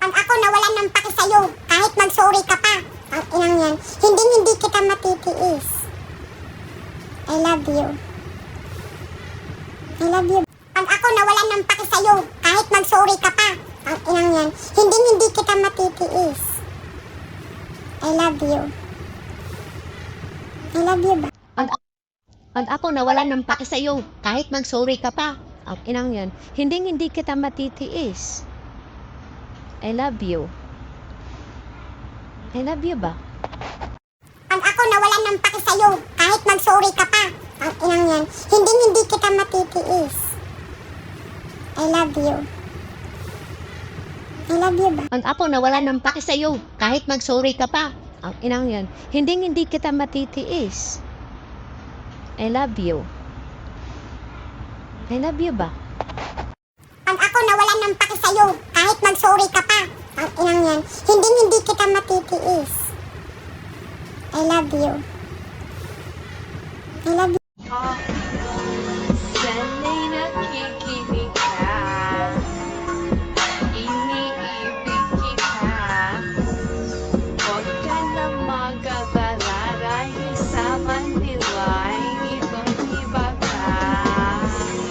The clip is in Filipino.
Pag ako nawalan ng paki sa'yo, kahit mag-sorry ka pa, ang inang yan, hindi kita matitiis. I love you. I love you. Pag ako nawalan ng paki sa'yo, kahit mag-sorry ka pa, ang inang yan, hindi kita matitiis. I love you. I love you ba? Pag ako nawalan ng paki sa'yo, kahit mag-sorry ka pa, ang inang yan, hindi kita matitiis. I love you. I love you ba? Pag ako nawalan ng paki sa'yo, kahit mag-sorry ka pa, ang inang yan, hindi kita matitiis. I love you. I love you ba? Pag ako nawalan ng paki sa'yo, kahit mag-sorry ka pa, ang inang yan, hindi kita matitiis. I love you. I love you ba? Pag ako nawalan ng paki sa'yo, kahit mag-sorry ka pa, ang inang yan, hindi kita matitiis. I love you. I love you. Sana'y nakikinig ka, iniibig kita, huwag ka na magagawa.